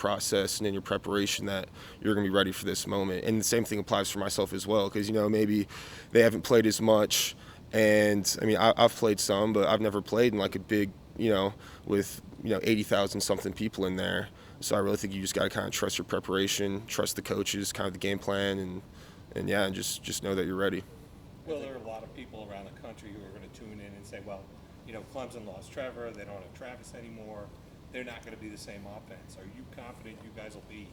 process and in your preparation that you're going to be ready for this moment. And the same thing applies for myself as well, because, maybe they haven't played as much. And, I've played some, but I've never played in like a big, with, 80,000 something people in there. So I really think you just got to kind of trust your preparation, trust the coaches, kind of the game plan, and just know that you're ready. Well, there are a lot of people around the country who are going to tune in and say, well, Clemson lost Trevor, they don't have Travis anymore, they're not going to be the same offense. Are you confident you guys will be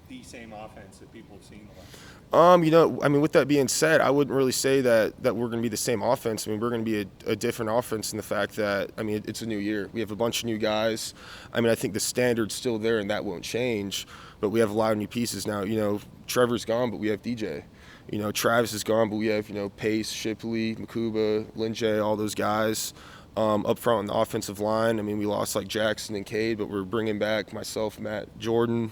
the same offense that people have seen the last year? With that being said, I wouldn't really say that we're going to be the same offense. We're going to be a different offense in the fact that, it's a new year. We have a bunch of new guys. I think the standard's still there and that won't change, but we have a lot of new pieces now. Trevor's gone, but we have DJ. Travis is gone, but we have, Pace, Shipley, Makuba, Linjay, all those guys. Up front on the offensive line, we lost like Jackson and Cade, but we're bringing back myself, Matt, Jordan,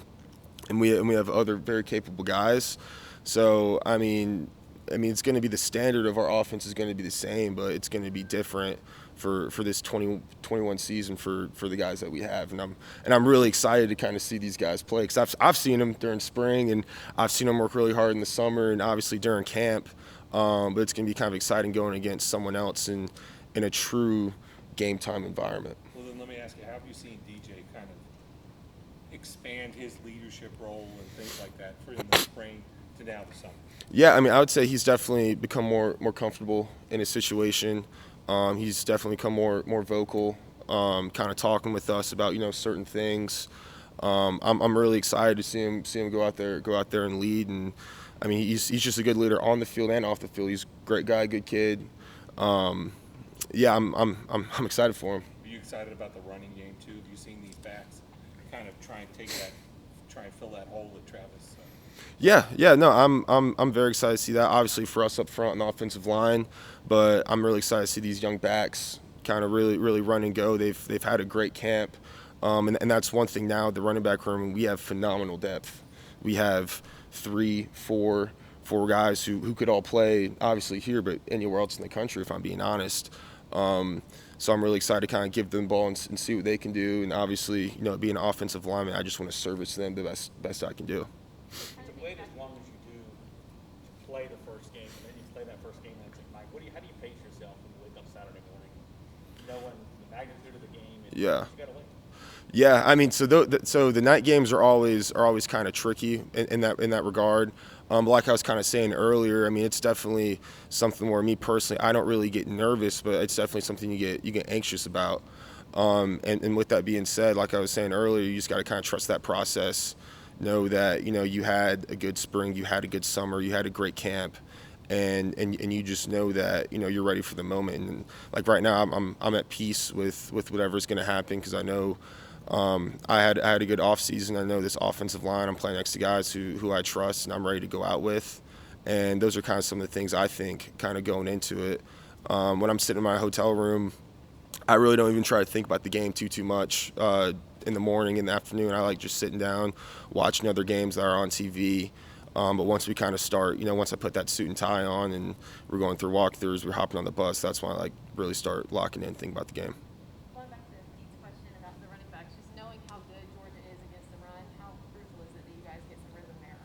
and we have other very capable guys. So, it's going to be the standard of our offense is going to be the same, but it's going to be different for this 2021 season for the guys that we have. And I'm really excited to kind of see these guys play, because I've seen them during spring, and I've seen them work really hard in the summer and obviously during camp. But it's going to be kind of exciting going against someone else in a true game time environment. Well, then let me ask you, how have you seen DJ kind of expand his leadership role and things like that from the spring to now the summer? Yeah, I would say he's definitely become more comfortable in his situation. He's definitely become more vocal, kind of talking with us about certain things. I'm really excited to see him go out there and lead. And he's just a good leader on the field and off the field. He's a great guy, good kid. Yeah, I'm excited for him. Are you excited about the running game too? Have you seen these backs kind of try and fill that hole that Travis? Yeah, no, I'm very excited to see that. Obviously for us up front on the offensive line, but I'm really excited to see these young backs kind of really run and go. They've had a great camp, and that's one thing now. The running back room, we have phenomenal depth. We have 3-4 guys who could all play obviously here, but anywhere else in the country, if I'm being honest. So I'm really excited to kind of give them the ball and see what they can do. And obviously, being an offensive lineman, I just want to service them the best I can do. To wait as long as you do to play the first game, and then you play that first game next week, Mike, how do you pace yourself when you wake up Saturday morning, knowing the magnitude of the game? And Yeah. You got to win. Yeah, so the night games are always kind of tricky in that regard. But like I was kind of saying earlier, it's definitely something where me personally, I don't really get nervous, but it's definitely something you get anxious about. And with that being said, like I was saying earlier, you just got to kind of trust that process. Know that you had a good spring, you had a good summer, you had a great camp, and you just know that you're ready for the moment. And like right now, I'm at peace with whatever's going to happen, because I know. I had a good offseason. I know this offensive line, I'm playing next to guys who I trust and I'm ready to go out with. And those are kind of some of the things I think kind of going into it. When I'm sitting in my hotel room, I really don't even try to think about the game too much. In the morning, in the afternoon, I like just sitting down, watching other games that are on TV. But once we kind of start, once I put that suit and tie on and we're going through walkthroughs, we're hopping on the bus, that's when I like really start locking in and thinking about the game. Going back to Pete's question about the running backs, just knowing how good Georgia is against the run, how crucial is it that you guys get some rhythm there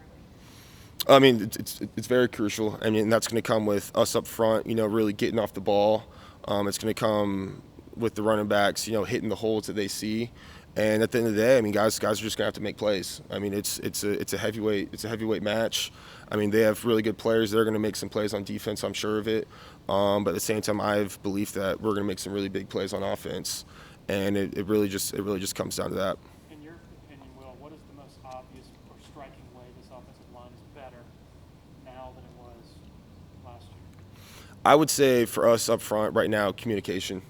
early? It's very crucial. That's going to come with us up front, really getting off the ball. It's going to come with the running backs, hitting the holes that they see. And at the end of the day, guys are just going to have to make plays. It's a heavyweight match. They have really good players. They're going to make some plays on defense, I'm sure of it. But at the same time, I have belief that we're going to make some really big plays on offense. And it really just comes down to that. In your opinion, Will, what is the most obvious or striking way this offensive line is better now than it was last year? I would say for us up front right now, communication.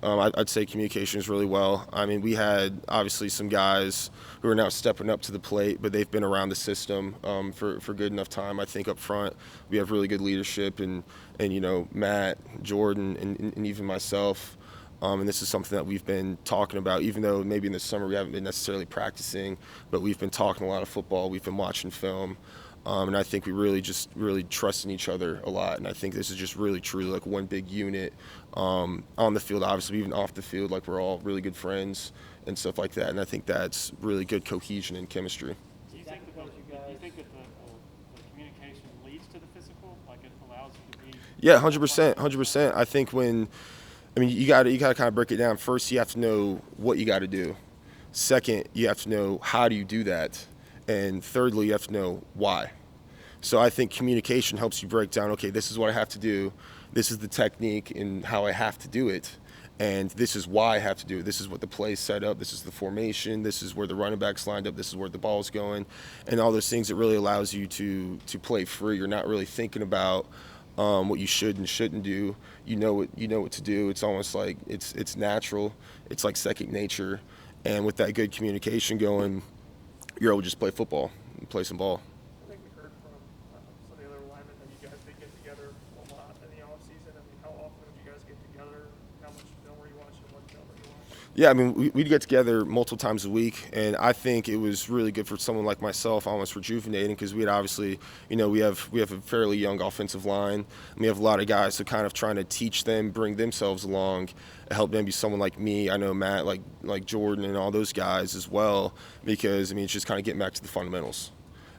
I'd say communication is really well. We had obviously some guys who are now stepping up to the plate, but they've been around the system for good enough time. I think up front we have really good leadership, and Matt, Jordan, and even myself. And this is something that we've been talking about, even though maybe in the summer we haven't been necessarily practicing, but we've been talking a lot of football. We've been watching film. And I think we really trust in each other a lot. And I think this is just really truly like one big unit on the field, obviously, even off the field. Like, we're all really good friends. and stuff like that. And I think that's really good cohesion and chemistry. Do you think that the communication leads to the physical? Like it allows you to be? Yeah, 100%. I think you got to kind of break it down. First, you have to know what you got to do. Second, you have to know how do you do that. And thirdly, you have to know why. So I think communication helps you break down, okay, this is what I have to do. This is the technique and how I have to do it. And this is why I have to do it. This is what the play's set up. This is the formation. This is where the running back's lined up. This is where the ball's going. And all those things, it really allows you to play free. You're not really thinking about what you should and shouldn't do. You know what to do. It's almost like it's natural. It's like second nature. And with that good communication going, you're able to just play football and play some ball. I think we heard from some of the other linemen that you guys did get together a lot in the offseason. I mean, how often would you guys get together? How much film were you watching? What film were you watching? Yeah, I mean, we'd get together multiple times a week, and I think it was really good for someone like myself, almost rejuvenating, because we had obviously, we have a fairly young offensive line. And we have a lot of guys, so kind of trying to teach them, bring themselves along, help maybe someone like me. I know Matt, like Jordan, and all those guys as well, because it's just kind of getting back to the fundamentals.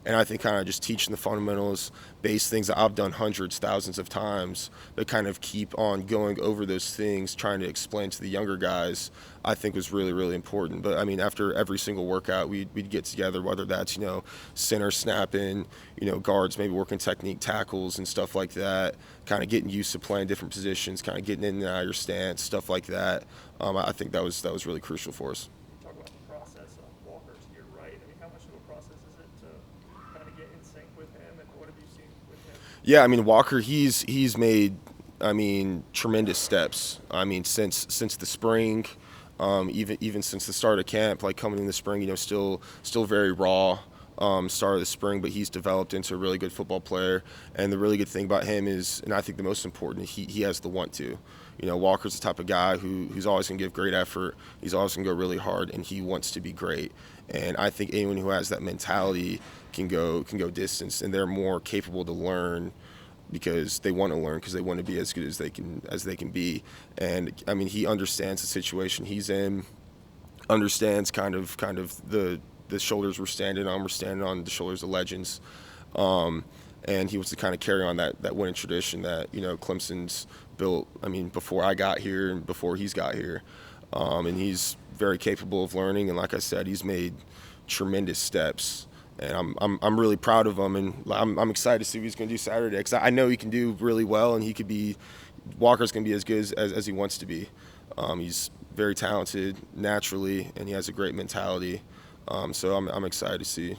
And I think kind of just teaching the fundamentals, base things that I've done hundreds, thousands of times, but kind of keep on going over those things, trying to explain to the younger guys, I think was really, really important. But after every single workout, we'd get together, whether that's, center snapping, guards, maybe working technique, tackles and stuff like that, kind of getting used to playing different positions, kind of getting in and out of your stance, stuff like that. I think that was really crucial for us. Talk about the process of Walker's year, right? I mean, how much of a process is it to kind of get in sync with him, and what have you seen with him? Yeah, Walker, he's made, tremendous steps. Since the spring, even since the start of camp, like coming in the spring, still very raw. Start of the spring, but he's developed into a really good football player. And the really good thing about him is, and I think the most important, he has the want to. Walker's the type of guy who's always going to give great effort. He's always going to go really hard, and he wants to be great. And I think anyone who has that mentality can go distance, and they're more capable to learn because they want to learn, because they want to be as good as they can be. And he understands the situation he's in, understands kind of the shoulders we're standing on. We're standing on the shoulders of legends. And he wants to kind of carry on that winning tradition that, Clemson's built, before I got here and before he's got here. And he's very capable of learning. And like I said, he's made tremendous steps. And I'm really proud of him. And I'm excited to see what he's going to do Saturday, because I know he can do really well, and Walker's going to be as good as he wants to be. He's very talented naturally, and he has a great mentality. So I'm excited to see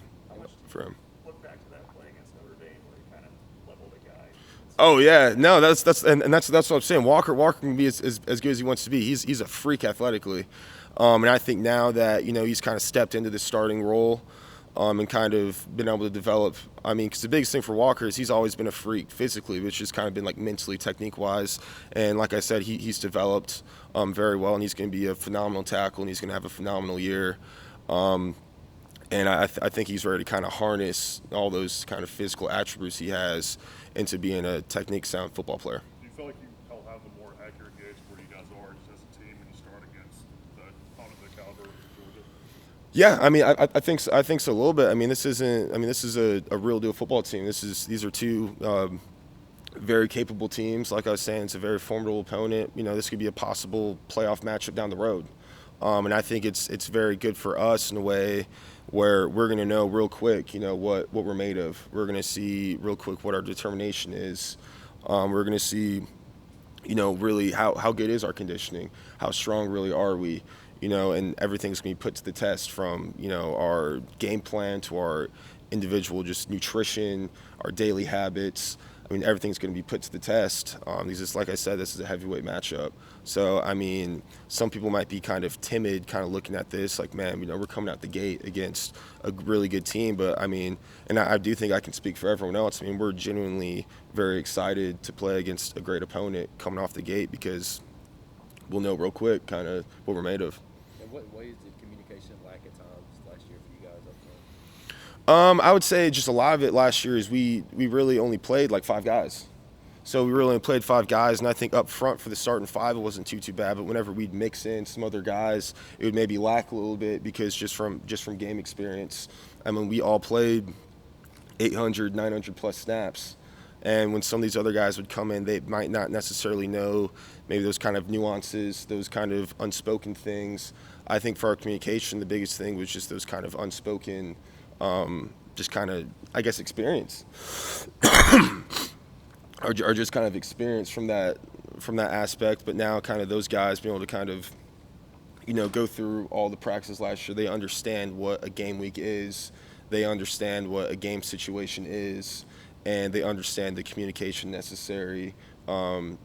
for him. Look back to that play against Notre Dame where he kind of leveled a guy. Oh yeah, no, that's what I'm saying. Walker can be as good as he wants to be. He's a freak athletically, and I think now that he's kind of stepped into the starting role, and kind of been able to develop. Because the biggest thing for Walker is he's always been a freak physically, which has kind of been like mentally, technique wise, and like I said, he's developed very well, and he's going to be a phenomenal tackle, and he's going to have a phenomenal year. And I think he's ready to kind of harness all those kind of physical attributes he has into being a technique-sound football player. Do you feel like you'll have a more accurate gauge of where you guys are just as a team when you start against the opponent of the caliber of Georgia? Yeah, I think so a little bit. This is a real deal football team. These are two very capable teams. Like I was saying, it's a very formidable opponent. This could be a possible playoff matchup down the road. And I think it's very good for us in a way where we're going to know real quick, what we're made of. We're going to see real quick what our determination is. We're going to see, really how good is our conditioning, how strong really are we, and everything's going to be put to the test from, our game plan to our individual just nutrition, our daily habits. Everything's going to be put to the test. Like I said, this is a heavyweight matchup. So, some people might be kind of timid, kind of looking at this like, man, we're coming out the gate against a really good team. But, and I do think I can speak for everyone else. We're genuinely very excited to play against a great opponent coming off the gate, because we'll know real quick kind of what we're made of. In what ways did communication lack at times last year for you guys up front? I would say just a lot of it last year is we really only played like 5 guys. So we really only played 5 guys, and I think up front for the starting 5, it wasn't too bad. But whenever we'd mix in some other guys, it would maybe lack a little bit because just from game experience. I mean, we all played 800, 900 plus snaps. And when some of these other guys would come in, they might not necessarily know maybe those kind of nuances, those kind of unspoken things. I think for our communication, the biggest thing was just those kind of unspoken, just kind of, I guess, experience. or just kind of experience from that aspect. But now kind of those guys being able to kind of, go through all the practices last year, they understand what a game week is. They understand what a game situation is. And they understand the communication necessary to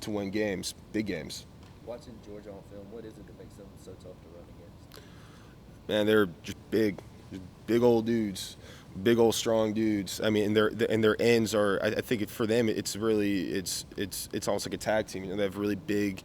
win games, big games. Watching Georgia on film, what is it that makes them so tough to run against? Man, they're just big old dudes, big old strong dudes. I mean, and their ends are. I think for them, it's really it's almost like a tag team. They have really big,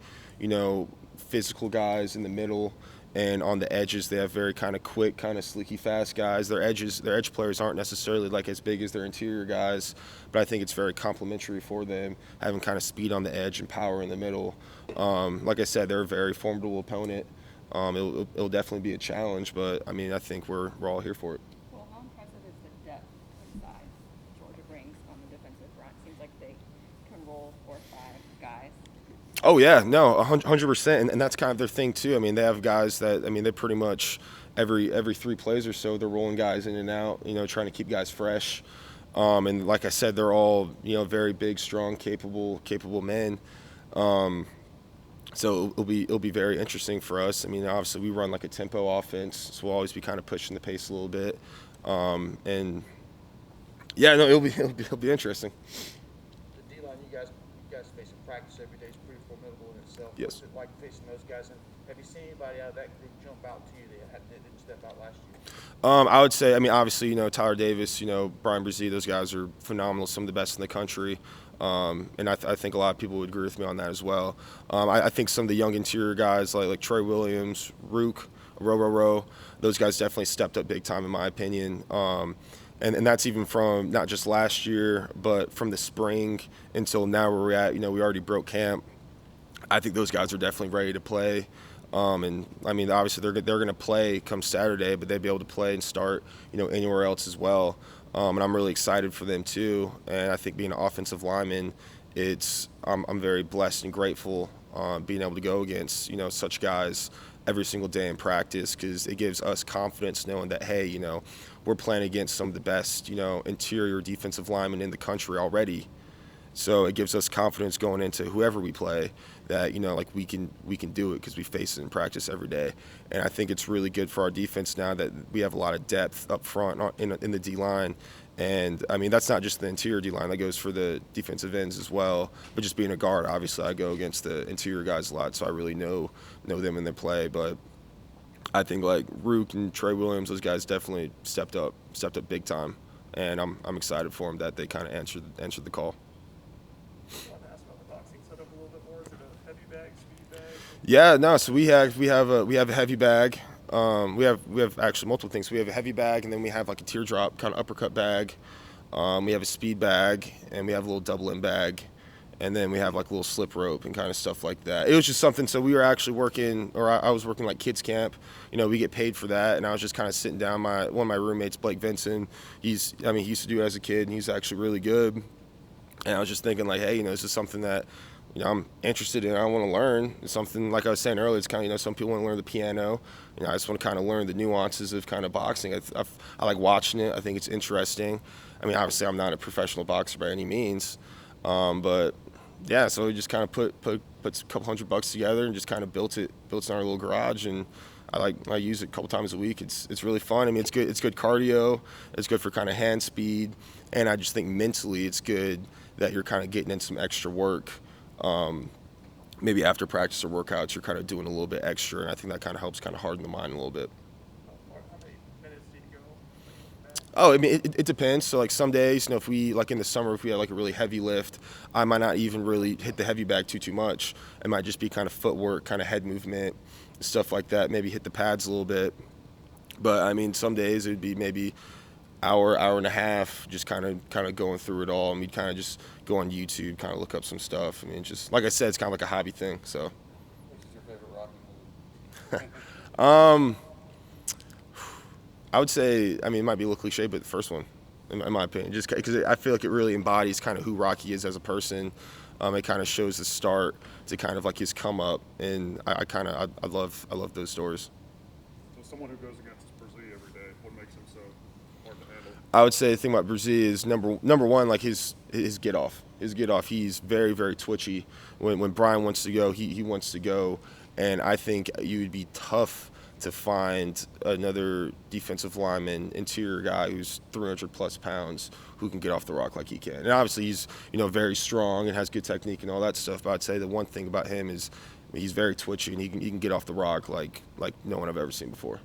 physical guys in the middle. And on the edges, they have very kind of quick, kind of slicky, fast guys. Their edge players aren't necessarily like as big as their interior guys, but I think it's very complimentary for them, having kind of speed on the edge and power in the middle. Like I said, they're a very formidable opponent. It'll definitely be a challenge, but I mean, I think we're all here for it. Well, how impressive is the depth of size Georgia brings on the defensive front? Seems like they can roll 4 or 5 guys. Oh yeah, no, 100%, and that's kind of their thing too. I mean, they have guys that they pretty much every 3 plays or so they're rolling guys in and out, trying to keep guys fresh. And like I said, they're all very big, strong, capable men. So it'll be very interesting for us. I mean, obviously we run like a tempo offense, so we'll always be kind of pushing the pace a little bit. And yeah, no, it'll be interesting. The D-line you guys face in practice every day is pretty formidable in itself. Yes. What's it like facing those guys? And have you seen anybody out of that group jump out to you that didn't step out last year? I would say, obviously, Tyler Davis, Bryan Bresee, those guys are phenomenal, some of the best in the country. And I think a lot of people would agree with me on that as well. I think some of the young interior guys like Trey Williams, Rook, Row, those guys definitely stepped up big time in my opinion. And that's even from not just last year, but from the spring until now where we're at. We already broke camp. I think those guys are definitely ready to play. And I mean, obviously they're going to play come Saturday, but they'd be able to play and start, anywhere else as well. And I'm really excited for them too. And I think being an offensive lineman, I'm very blessed and grateful being able to go against such guys every single day in practice, because it gives us confidence knowing that, hey, we're playing against some of the best interior defensive linemen in the country already. So it gives us confidence going into whoever we play that we can do it because we face it in practice every day. And I think it's really good for our defense now that we have a lot of depth up front in the D line. And I mean, that's not just the interior D line, that goes for the defensive ends as well. But just being a guard, obviously I go against the interior guys a lot, so I really know them in their play. But I think like Rook and Trey Williams, those guys definitely stepped up big time, and I'm excited for them that they kind of answered the call. I want to ask about the boxing setup a little bit more. Is it a heavy bag, speed bag? Yeah, no. So we have a heavy bag. We have actually multiple things. We have a heavy bag, and then we have like a teardrop kind of uppercut bag. We have a speed bag, and we have a little double end bag, and then we have like a little slip rope and kind of stuff like that. It was just something. So we were actually working, or I was working like kids camp. We get paid for that, and I was just kind of sitting down. One of my roommates, Blake Vinson, he used to do it as a kid, and he's actually really good. And I was just thinking like, hey, this is something that I'm interested in. I want to learn. It's something, like I was saying earlier, it's kind of, some people want to learn the piano. I just want to kind of learn the nuances of kind of boxing. I like watching it. I think it's interesting. I mean, obviously, I'm not a professional boxer by any means, but yeah. So we just kind of put a couple $100 together and just kind of built it in our little garage, and I use it a couple times a week. It's really fun. I mean, it's good. It's good cardio. It's good for kind of hand speed, and I just think mentally, it's good that you're kind of getting in some extra work. Maybe after practice or workouts, you're kind of doing a little bit extra, and I think that kind of helps kind of harden the mind a little bit. How many minutes do you go? Oh, I mean, it depends. So, like, some days, if we, like in the summer, if we had like a really heavy lift, I might not even really hit the heavy bag too much. It might just be kind of footwork, kind of head movement, stuff like that. Maybe hit the pads a little bit. But, I mean, some days it would be maybe hour and a half, just kind of going through it all. I mean, kind of just go on YouTube, kind of look up some stuff. I mean, just like I said, it's kind of like a hobby thing. So, Which is your favorite Rocky movie? I would say, I mean, it might be a little cliche, but the first one, in my opinion, just because I feel like it really embodies kind of who Rocky is as a person. It kind of shows the start to kind of like his come up, and I love those stories. So someone who goes against Bresee every day, what makes him so hard to handle? I would say the thing about Bresee is number one, like his get off. His get off. He's very, very twitchy. When Brian wants to go, he wants to go, and I think you would be tough to find another defensive lineman, interior guy who's 300+ pounds who can get off the rock like he can. And obviously he's very strong and has good technique and all that stuff. But I'd say the one thing about him is he's very twitchy and he can get off the rock like no one I've ever seen before.